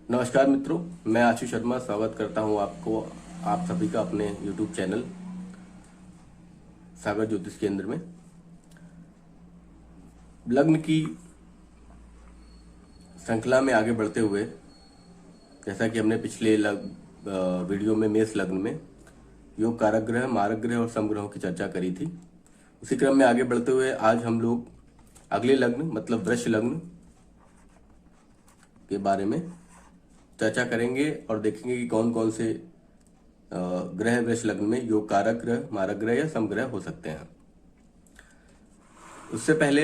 नमस्कार मित्रों, मैं आशीष शर्मा स्वागत करता हूं आप सभी का अपने YouTube चैनल सागर ज्योतिष केंद्र में। लग्न की श्रृंखला में आगे बढ़ते हुए, जैसा कि हमने पिछले वीडियो में मेष लग्न में योग कारक ग्रह, मारक ग्रह और समग्रहों की चर्चा करी थी, उसी क्रम में आगे बढ़ते हुए आज हम लोग अगले लग्न मतलब वृष लग्न के बारे में चर्चा करेंगे और देखेंगे कि कौन कौन से ग्रह वृष लग्न में योग कारक ग्रह, मारक ग्रह या समग्रह हो सकते हैं। उससे पहले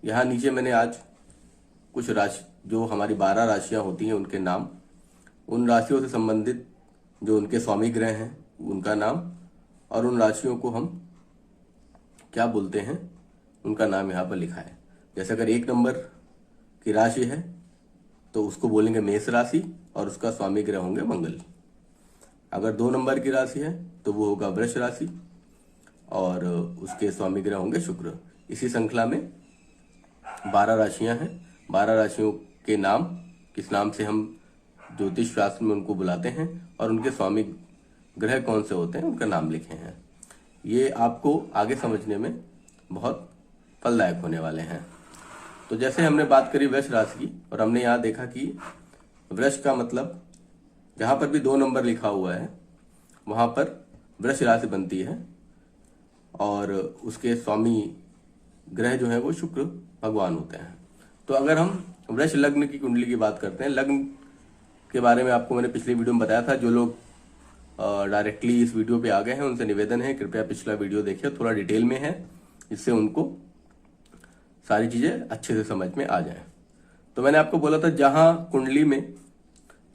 यहाँ नीचे मैंने आज कुछ राशि, जो हमारी 12 राशियां होती हैं उनके नाम, उन राशियों से संबंधित जो उनके स्वामी ग्रह हैं उनका नाम और उन राशियों को हम क्या बोलते हैं उनका नाम यहाँ पर लिखा है। जैसे अगर 1 नंबर की राशि है तो उसको बोलेंगे मेष राशि और उसका स्वामी ग्रह होंगे मंगल। अगर 2 नंबर की राशि है तो वो होगा वृष राशि और उसके स्वामी ग्रह होंगे शुक्र। इसी श्रृंखला में 12 राशियां हैं। 12 राशियों के नाम, किस नाम से हम ज्योतिष शास्त्र में उनको बुलाते हैं और उनके स्वामी ग्रह कौन से होते हैं उनका नाम लिखे हैं। ये आपको आगे समझने में बहुत फलदायक होने वाले हैं। तो जैसे हमने बात करी वृष राशि की, और हमने यहाँ देखा कि वृष का मतलब जहाँ पर भी 2 नंबर लिखा हुआ है वहाँ पर वृष राशि बनती है और उसके स्वामी ग्रह जो है वो शुक्र भगवान होते हैं। तो अगर हम वृष लग्न की कुंडली की बात करते हैं, लग्न के बारे में आपको मैंने पिछली वीडियो में बताया था। जो लोग डायरेक्टली इस वीडियो पे आ गए हैं उनसे निवेदन है कृपया पिछला वीडियो देखिए, थोड़ा डिटेल में है, इससे उनको सारी चीजें अच्छे से समझ में आ जाए। तो मैंने आपको बोला था जहां कुंडली में,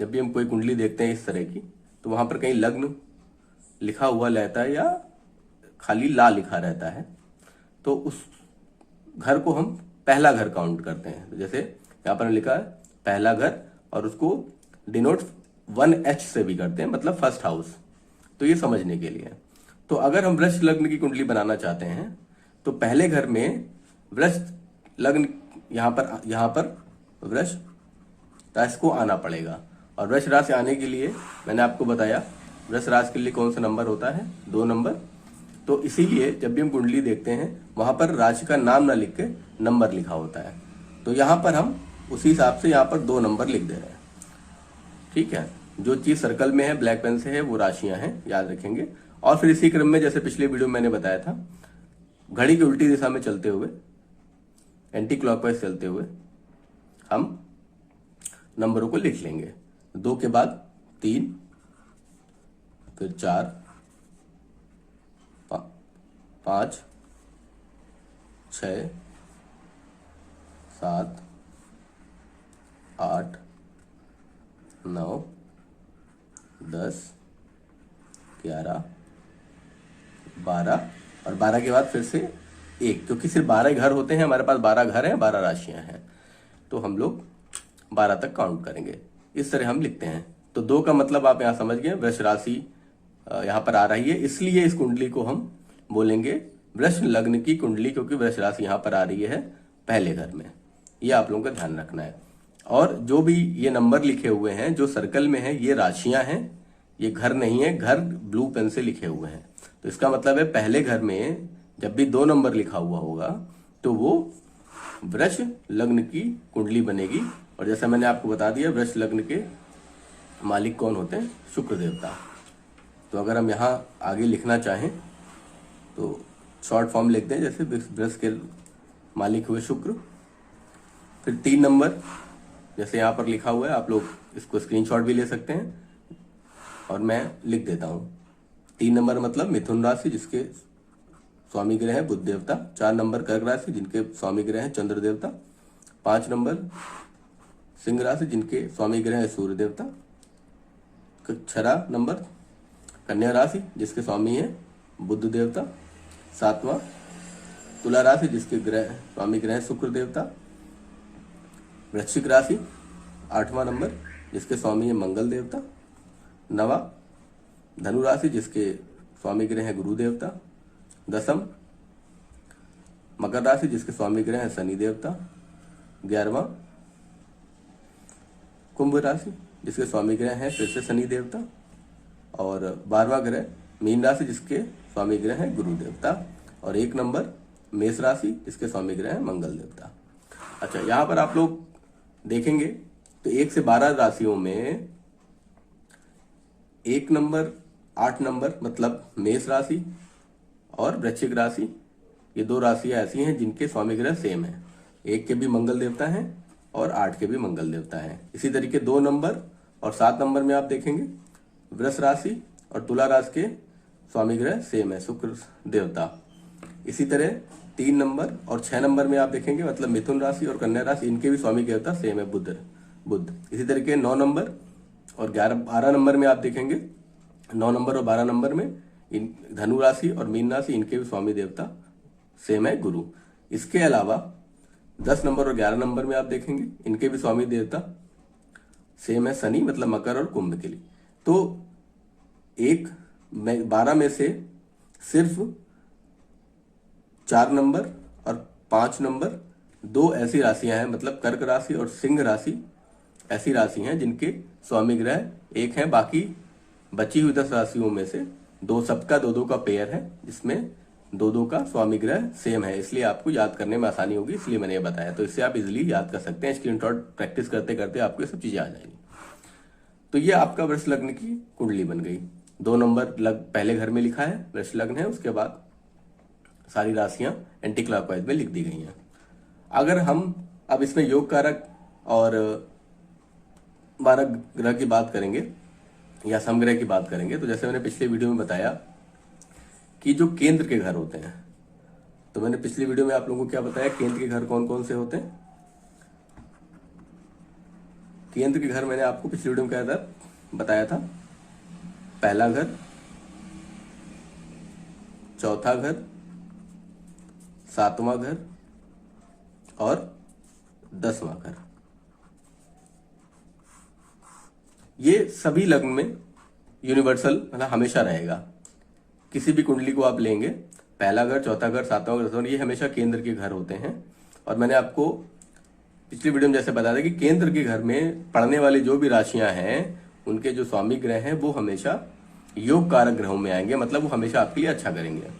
जब भी हम कोई कुंडली देखते हैं इस तरह की, तो वहां पर कहीं लग्न लिखा हुआ रहता है या खाली ला लिखा रहता है, तो उस घर को हम पहला घर काउंट करते हैं। तो जैसे यहाँ पर लिखा है पहला घर और उसको डिनोट 1H से भी करते हैं, मतलब फर्स्ट हाउस। तो ये समझने के लिए, तो अगर हम वृष लग्न की कुंडली बनाना चाहते हैं तो पहले घर में वृष लग्न, यहाँ पर वृष राशि को आना पड़ेगा। और वृष राशि आने के लिए मैंने आपको बताया वृष राशि के लिए कौन सा नंबर होता है, 2 नंबर। तो इसीलिए जब भी हम कुंडली देखते हैं वहां पर राशि का नाम ना लिख के नंबर लिखा होता है। तो यहाँ पर हम उसी हिसाब से यहाँ पर 2 नंबर लिख दे रहे हैं। ठीक है, जो चीज सर्कल में है ब्लैक पेन से है वो राशियां हैं, याद रखेंगे। और फिर इसी क्रम में जैसे पिछले वीडियो में मैंने बताया था, घड़ी की उल्टी दिशा में चलते हुए, एंटी क्लॉकवाइज चलते हुए हम नंबरों को लिख लेंगे। 2 के बाद 3, फिर 4, 5, 6, 7, 8, 9, 10, 11, 12 और 12 के बाद फिर से 1, क्योंकि सिर्फ 12 घर होते हैं हमारे पास, 12 घर हैं, 12 राशियां हैं, तो हम लोग 12 तक काउंट करेंगे। इस तरह हम लिखते हैं। तो 2 का मतलब आप यहाँ समझ गए, वृष राशि यहाँ पर आ रही है, इसलिए इस कुंडली को हम बोलेंगे वृष लग्न की कुंडली, क्योंकि वृष राशि यहाँ पर आ रही है पहले घर में। ये आप लोगों का ध्यान रखना है। और जो भी ये नंबर लिखे हुए हैं जो सर्कल में है, ये राशियां हैं, ये घर नहीं है। घर ब्लू पेन से लिखे हुए हैं। तो इसका मतलब है पहले घर में जब भी 2 नंबर लिखा हुआ होगा तो वो वृष लग्न की कुंडली बनेगी। और जैसा मैंने आपको बता दिया वृष लग्न के मालिक कौन होते हैं, शुक्र देवता। तो अगर हम यहाँ आगे लिखना चाहें तो शॉर्ट फॉर्म लिखते हैं, जैसे वृष के मालिक हुए शुक्र। फिर 3 नंबर जैसे यहाँ पर लिखा हुआ है, आप लोग इसको स्क्रीनशॉट भी ले सकते हैं और मैं लिख देता हूँ। 3 नंबर मतलब मिथुन राशि जिसके स्वामी ग्रह है बुध देवता। 4 नंबर कर्क राशि जिनके स्वामी ग्रह है चंद्र देवता। 5 नंबर सिंह राशि जिनके स्वामी ग्रह है सूर्य देवता। 6 नंबर कन्या राशि जिसके स्वामी है बुध देवता। 7वां तुला राशि जिसके स्वामी ग्रह है शुक्र देवता। वृश्चिक राशि 8वां नंबर जिसके स्वामी है मंगल देवता। 9वां धनु राशि जिसके स्वामी ग्रह है गुरु देवता। 10वां मकर राशि जिसके स्वामी ग्रह है शनि देवता। 11वां कुंभ राशि जिसके स्वामी ग्रह हैं फिर से शनि देवता, और 12वां ग्रह मीन राशि जिसके स्वामी ग्रह हैं गुरु देवता, और 1 नंबर मेष राशि जिसके स्वामी ग्रह हैं मंगल देवता। अच्छा, यहाँ पर आप लोग देखेंगे तो 1 से 12 राशियों में 1 नंबर 8 नंबर मतलब मेष राशि और वृश्चिक राशि, ये 2 राशियां ऐसी हैं जिनके स्वामी ग्रह सेम है। 1 के भी मंगल देवता हैं और 8 के भी मंगल देवता हैं। इसी तरीके 2 नंबर और 7 नंबर में आप देखेंगे वृष राशि और तुला राशि के स्वामी ग्रह सेम है, शुक्र देवता। इसी तरह 3 नंबर और 6 नंबर में आप देखेंगे मतलब मिथुन राशि और कन्या राशि, इनके भी स्वामी देवता सेम है, बुध। इसी तरीके 9 नंबर और 12 नंबर में आप देखेंगे 9 नंबर और 12 नंबर में इन धनु राशि और मीन राशि, इनके भी स्वामी देवता सेम है, गुरु। इसके अलावा 10 नंबर और 11 नंबर में आप देखेंगे इनके भी स्वामी देवता सेम है, शनि, मतलब मकर और कुंभ के लिए। तो 12 में से सिर्फ 4 नंबर और 5 नंबर 2 ऐसी राशियां हैं, मतलब कर्क राशि और सिंह राशि ऐसी राशि हैं जिनके स्वामी ग्रह 1 है। बाकी बची हुई 10 राशियों में से 2 सबका 2-2 का पेयर है, जिसमें 2-2 का स्वामी ग्रह सेम है, इसलिए आपको याद करने में आसानी होगी, इसलिए मैंने ये बताया। तो इससे आप इजीली याद कर सकते हैं, स्क्रीनशॉट प्रैक्टिस करते करते आपको ये सब चीजें आ जाएंगी। तो ये आपका वृष लग्न की कुंडली बन गई। 2 नंबर पहले घर में लिखा है, वृष लग्न है, उसके बाद सारी राशियां एंटी क्लॉकवाइज में लिख दी गई हैं। अगर हम अब इसमें योग कारक और 12 ग्रह की बात करेंगे या समग्रह की बात करेंगे, तो जैसे मैंने पिछले वीडियो में बताया कि जो केंद्र के घर होते हैं, तो मैंने पिछली वीडियो में आप लोगों को क्या बताया, केंद्र के घर कौन कौन से होते हैं। केंद्र के घर मैंने आपको पिछली वीडियो में क्या बताया था, पहला घर, चौथा घर, 7वां घर और 10वां घर। ये सभी लग्न में यूनिवर्सल मतलब हमेशा रहेगा। किसी भी कुंडली को आप लेंगे, पहला घर, चौथा घर, 7वां घर, 10वां, ये हमेशा केंद्र के घर होते हैं। और मैंने आपको पिछली वीडियो में जैसे बताया था कि केंद्र के घर में पड़ने वाली जो भी राशियां हैं उनके जो स्वामी ग्रह हैं वो हमेशा योग कारक ग्रहों में आएंगे, मतलब वो हमेशा आपके लिए अच्छा करेंगे।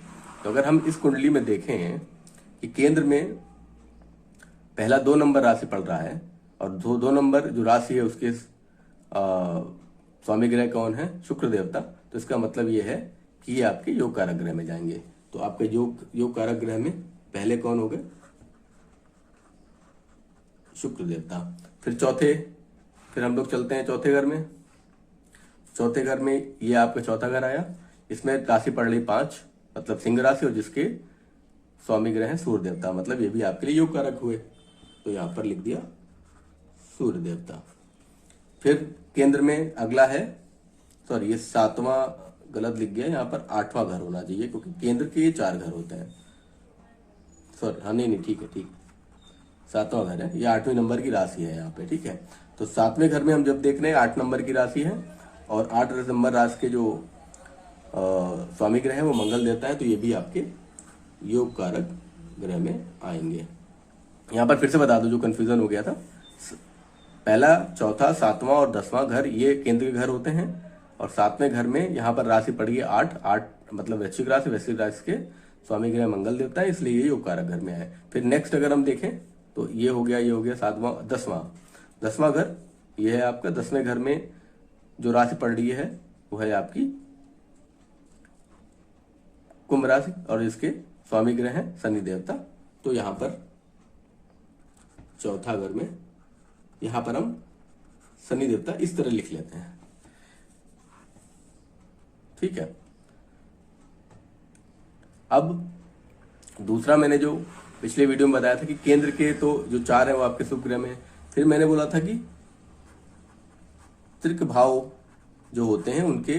तो अगर हम इस कुंडली में देखें कि केंद्र में पहला 2 नंबर राशि पड़ रहा है और 2 नंबर जो राशि है उसके स्वामी ग्रह कौन है, शुक्र देवता, तो इसका मतलब ये है कि ये आपके योग कारक ग्रह में जाएंगे। तो आपके योग कारक ग्रह में पहले कौन हो गए, शुक्र देवता। फिर हम लोग चलते हैं चौथे घर में। चौथे घर में ये आपका चौथा घर आया, इसमें राशि पड़ रही 5 मतलब सिंह राशि, और जिसके स्वामी ग्रह है सूर्य देवता, मतलब ये भी आपके लिए योग कारक हुए, तो यहां पर लिख दिया सूर्य देवता। फिर केंद्र में अगला है, सॉरी ये 7वां गलत लिख गया, यहाँ पर 8वां घर होना चाहिए क्योंकि केंद्र के 4 घर होते हैं। सॉरी, हाँ नहीं ठीक है, 7वां घर है, ये 8वें नंबर की राशि है यहाँ पे, ठीक है। तो 7वें घर में हम जब देख रहे हैं 8 नंबर की राशि है और 8 नंबर राशि के जो स्वामी ग्रह है वो मंगल देता है, तो ये भी आपके योग कारक ग्रह में आएंगे। यहाँ पर फिर से बता दो जो कंफ्यूजन हो गया था, पहला, चौथा, 7वां और 10वां घर ये केंद्र के घर होते हैं, और 7वें घर में यहाँ पर राशि पड़ी है 8 मतलब वृश्चिक राशि के स्वामी ग्रह मंगल देवता है, इसलिए ये योग कारक घर में आए। फिर नेक्स्ट अगर हम देखें तो ये हो गया 7वां 10वां घर, ये है आपका 10वें घर में जो राशि पड़ रही है वो है आपकी कुंभ राशि और इसके स्वामी ग्रह है शनि देवता। तो यहाँ पर चौथा घर में यहां पर हम शनि देवता इस तरह लिख लेते हैं, ठीक है। अब दूसरा मैंने जो पिछले वीडियो में बताया था कि केंद्र के तो जो 4 है वो आपके शुभ ग्रह में, फिर मैंने बोला था कि त्रिक भाव जो होते हैं उनके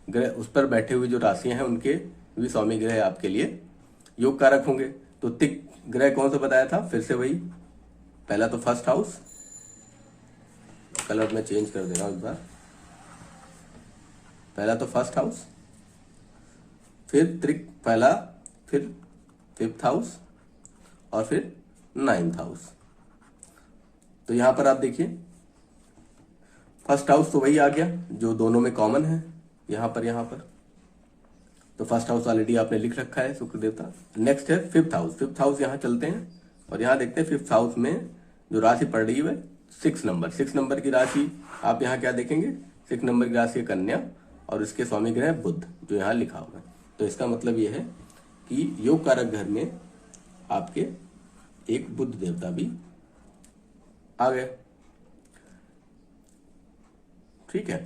ग्रह, उस पर बैठे हुए जो राशियां हैं उनके भी स्वामी ग्रह आपके लिए योग कारक होंगे। तो त्रिक ग्रह कौन सा बताया था, फिर से वही, पहला तो फर्स्ट हाउस, कलर में चेंज कर दे रहा हूं इस बार, पहला तो फर्स्ट हाउस, फिर त्रिक पहला, फिर 5th हाउस और फिर 9th हाउस। तो यहां पर आप देखिए फर्स्ट हाउस तो वही आ गया जो दोनों में कॉमन है, यहाँ पर। तो फर्स्ट हाउस ऑलरेडी आपने लिख रखा है, शुक्र देवता। नेक्स्ट है फिफ्थ हाउस। फिफ्थ हाउस यहाँ चलते हैं और यहाँ देखते हैं फिफ्थ हाउस में जो राशि पड़ रही है वह 6 नंबर। 6 नंबर की राशि आप यहाँ क्या देखेंगे, 6 नंबर की राशि है कन्या और इसके स्वामी ग्रह बुध जो यहाँ लिखा हुआ है। तो इसका मतलब ये है कि योग कारक घर में आपके एक बुध देवता भी आ गए। ठीक है,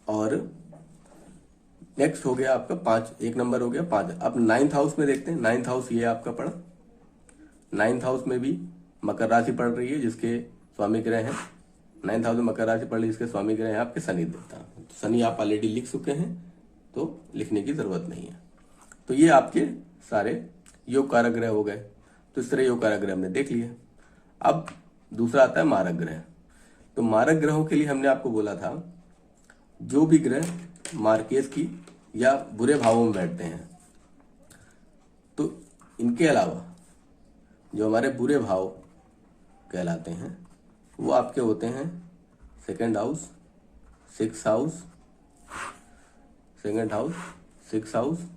और नेक्स्ट हो गया आपका 5, 1 नंबर हो गया 5। अब 9th हाउस में देखते हैं। 9th हाउस ये आपका पड़ा। 9th हाउस में भी मकर राशि पड़ रही है जिसके स्वामी ग्रह हैं। 9th हाउस में मकर राशि पड़ रही है जिसके स्वामी ग्रह हैं आपके शनि देवता। शनि आप ऑलरेडी लिख चुके हैं तो लिखने की जरूरत नहीं है। तो ये आपके सारे योग कारक ग्रह हो गए। तो इस तरह योग कारक ग्रह हमने देख लिए। अब दूसरा आता है मारक ग्रह। तो मारक ग्रहों के लिए हमने आपको बोला था जो भी ग्रह मार्केस की या बुरे भावों में बैठते हैं, तो इनके अलावा जो हमारे बुरे भाव कहलाते हैं वो आपके होते हैं 2nd house, 6th house, 2nd house, 6th house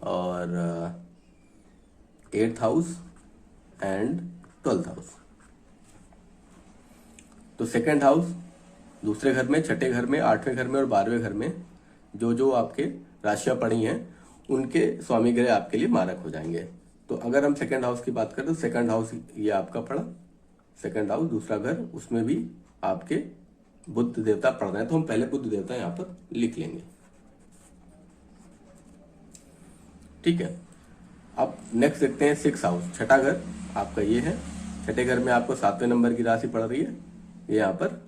और 8th house and 12th house. तो 2nd हाउस दूसरे घर में, छठे घर में, 8वें घर में और 12वें घर में जो जो आपके राशियां पड़ी हैं उनके स्वामी ग्रह आपके लिए मारक हो जाएंगे। तो अगर हम 2nd हाउस की बात करें तो 2nd हाउस ये आपका पड़ा। 2nd हाउस दूसरा घर, उसमें भी आपके बुध देवता पड़ रहे हैं। तो हम पहले बुध देवता यहाँ पर लिख लेंगे। ठीक है, अब नेक्स्ट देखते हैं 6th हाउस। छठा घर आपका ये है। छठे घर में आपको 7वें नंबर की राशि पड़ रही है, ये यहाँ पर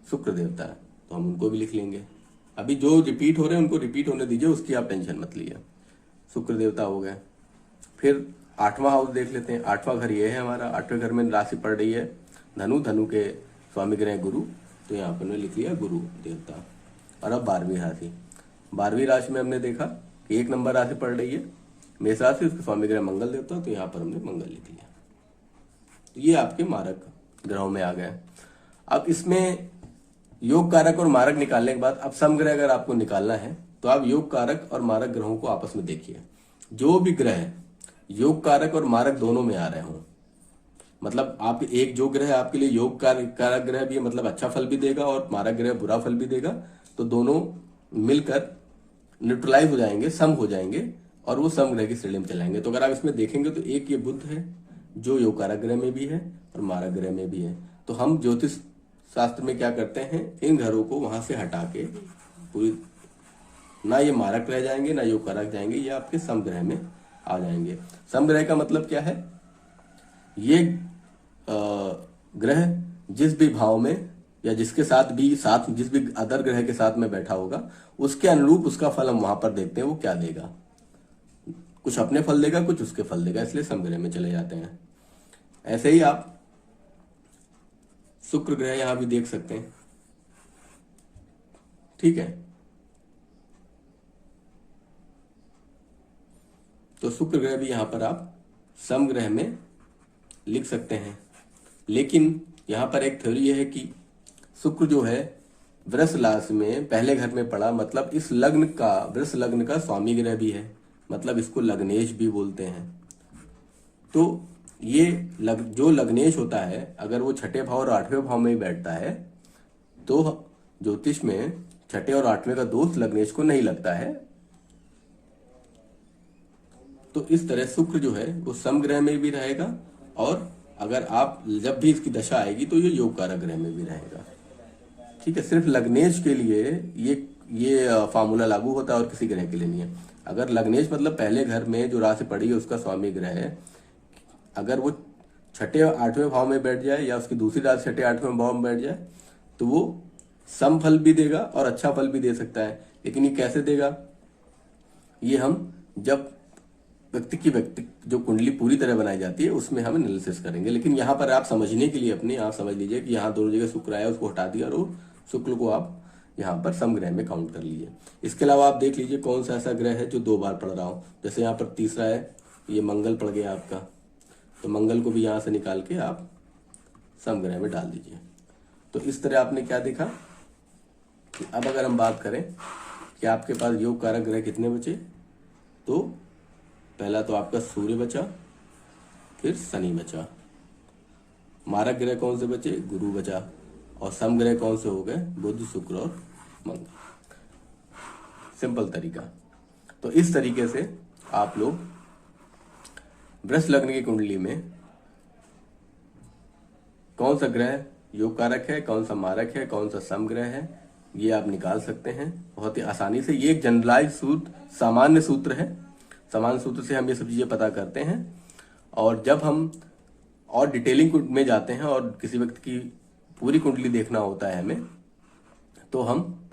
शुक्र देवता है, तो हम उनको भी लिख लेंगे। अभी जो रिपीट हो रहे हैं उनको रिपीट होने दीजिए, उसकी आप टेंशन मत लीजिए। शुक्र देवता हो गए। फिर 8वां हाउस देख लेते हैं। 8वां घर ये है हमारा। 8वें घर में राशि पड़ रही है धनु, धनु के स्वामी ग्रह गुरु, तो यहाँ पर हमने लिख लिया गुरु देवता। और अब 12वीं राशि। 12वीं राशि में हमने देखा कि 1 नंबर राशि पड़ रही है मेष राशि, उसके स्वामी ग्रह मंगल देवता, तो यहाँ पर हमने मंगल लिख लिया। तो ये आपके मारक ग्रहों में आ गए। अब इसमें योग कारक और मारक निकालने के बाद अब समग्रह अगर आपको निकालना है तो आप योग कारक और मारक ग्रहों को आपस में देखिए। जो भी ग्रह योग कारक और मारक दोनों में आ रहे हों, मतलब आप एक जो ग्रह आपके लिए योग कारक ग्रह भी है, मतलब अच्छा फल भी देगा, और मारक ग्रह बुरा फल भी देगा, तो दोनों मिलकर न्यूट्रलाइज हो जाएंगे, सम हो जाएंगे और वो सम ग्रह की श्रेणी में चलाएंगे। तो अगर आप इसमें देखेंगे तो एक ये बुध है जो योग कारक ग्रह में भी है और मारक ग्रह में भी है। तो हम ज्योतिष शास्त्र में क्या करते हैं, इन घरों को वहां से हटा के पूरी, ना ये मारक रह जाएंगे ना योग कारक जाएंगे, ये आपके समग्रह में आ जाएंगे। समग्रह का मतलब क्या है, ये ग्रह जिस भी भाव में या जिसके साथ भी जिस भी अदर ग्रह के साथ में बैठा होगा उसके अनुरूप उसका फल हम वहां पर देखते हैं वो क्या देगा। कुछ अपने फल देगा, कुछ उसके फल देगा, इसलिए समग्रह में चले जाते हैं। ऐसे ही आप शुक्र ग्रह यहां भी देख सकते हैं। ठीक है, तो शुक्र ग्रह भी यहां पर आप समग्रह में लिख सकते हैं। लेकिन यहां पर एक थ्योरी है कि शुक्र जो है वृष राशि में पहले घर में पड़ा, मतलब इस लग्न का, वृष लग्न का स्वामी ग्रह भी है, मतलब इसको लग्नेश भी बोलते हैं। तो ये जो लग्नेश होता है अगर वो छठे भाव और 8वें भाव में बैठता है तो ज्योतिष में छठे और 8वें का दोष लग्नेश को नहीं लगता है। तो इस तरह शुक्र जो है वो समग्रह में भी रहेगा, और अगर आप जब भी इसकी दशा आएगी तो ये योग कारक ग्रह में भी रहेगा। ठीक है, सिर्फ लग्नेश के लिए ये फार्मूला लागू होता है और किसी ग्रह के लिए नहीं है। अगर लग्नेश मतलब पहले घर में जो राशि पड़ी है उसका स्वामी ग्रह है, अगर वो छठे और 8वें भाव में बैठ जाए या उसकी दूसरी राशि छठे 8वें भाव में बैठ जाए तो वो सम फल भी देगा और अच्छा फल भी दे सकता है। लेकिन ये कैसे देगा, ये हम जब व्यक्ति जो कुंडली पूरी तरह बनाई जाती है उसमें हम एनालिसिस करेंगे। लेकिन यहाँ पर आप समझने के लिए अपने आप समझ लीजिए कि यहाँ दोनों जगह शुक्र आया, उसको हटा दिया और शुक्र को आप यहाँ पर समग्रह में काउंट कर लीजिए। इसके अलावा आप देख लीजिए कौन सा ऐसा ग्रह है जो 2 बार पड़ रहा हो। जैसे यहाँ पर तीसरा है, ये मंगल पड़ गया आपका, तो मंगल को भी यहाँ से निकाल के आप समग्रह में डाल दीजिए। तो इस तरह आपने क्या देखा कि अब अगर हम बात करें कि आपके पास योग कारक ग्रह कितने बचे, तो पहला तो आपका सूर्य बचा, फिर शनि बचा, मारक ग्रह कौन से बचे, गुरु बचा, और समग्रह कौन से हो गए, बुध शुक्र और मंगल। सिंपल तरीका। तो इस तरीके से आप लोग वृष लग्न की कुंडली में कौन सा ग्रह योग कारक है, कौन सा मारक है, कौन सा समग्रह है, ये आप निकाल सकते हैं बहुत ही आसानी से। ये एक जनरलाइज सूत्र, सामान्य सूत्र है। सामान्य सूत्र से हम ये सब चीजें पता करते हैं। और जब हम और डिटेलिंग में जाते हैं और किसी व्यक्ति की पूरी कुंडली देखना होता है हमें, तो हम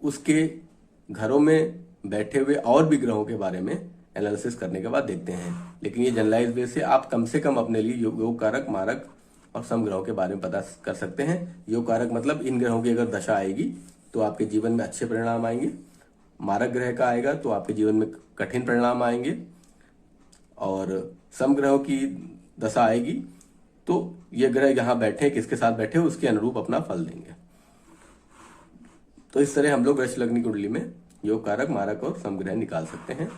उसके घरों में बैठे हुए और भी ग्रहों के बारे में एनालिसिस करने के बाद देखते हैं। लेकिन ये जनरलाइज वे से आप कम से कम अपने लिए योग कारक, मारक और समग्रहों के बारे में पता कर सकते हैं। योग कारक मतलब इन ग्रहों की अगर दशा आएगी तो आपके जीवन में अच्छे परिणाम आएंगे, मारक ग्रह का आएगा तो आपके जीवन में कठिन परिणाम आएंगे, और समग्रहों की दशा आएगी तो ये ग्रह यहाँ बैठे, किसके साथ बैठे, उसके अनुरूप अपना फल देंगे। तो इस तरह हम लोग वृष लग्न की कुंडली में योग कारक, मारक और समग्रह निकाल सकते हैं।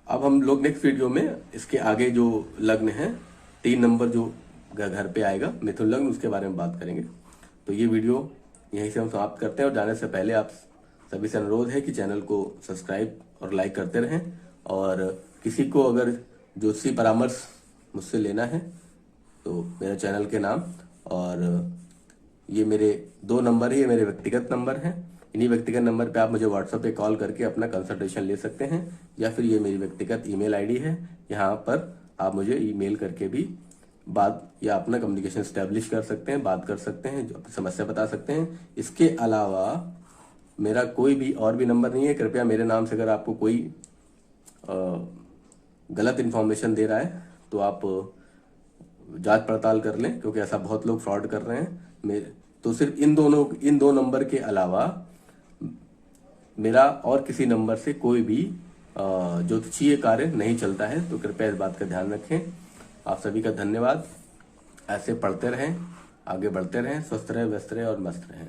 अब हम लोग नेक्स्ट वीडियो में इसके आगे जो लग्न है, 3 नंबर जो घर पे आएगा मिथुन लग्न, उसके बारे में बात करेंगे। तो ये वीडियो यहीं से हम समाप्त करते हैं, और जाने से पहले आप सभी से अनुरोध है कि चैनल को सब्सक्राइब और लाइक करते रहें। और किसी को अगर ज्योतिषी परामर्श मुझसे लेना है तो मेरा चैनल के नाम, और ये मेरे 2 नंबर है, ये मेरे व्यक्तिगत नंबर हैं। इन्हीं व्यक्तिगत नंबर पे आप मुझे व्हाट्सएप पे कॉल करके अपना कंसल्टेशन ले सकते हैं, या फिर ये मेरी व्यक्तिगत ईमेल आईडी है, यहाँ पर आप मुझे ईमेल करके भी बात या अपना कम्युनिकेशन स्टैब्लिश कर सकते हैं, बात कर सकते हैं, जो अपनी समस्या बता सकते हैं। इसके अलावा मेरा कोई भी और भी नंबर नहीं है। कृपया मेरे नाम से अगर आपको कोई गलत इन्फॉर्मेशन दे रहा है तो आप जांच पड़ताल कर लें, क्योंकि ऐसा बहुत लोग फ्रॉड कर रहे हैं। तो सिर्फ इन 2 नंबर के अलावा मेरा और किसी नंबर से कोई भी ज्योतिषीय कार्य नहीं चलता है। तो कृपया इस बात का ध्यान रखें। आप सभी का धन्यवाद। ऐसे पढ़ते रहें, आगे बढ़ते रहें, स्वस्थ रहें, व्यस्त रहें और मस्त रहें।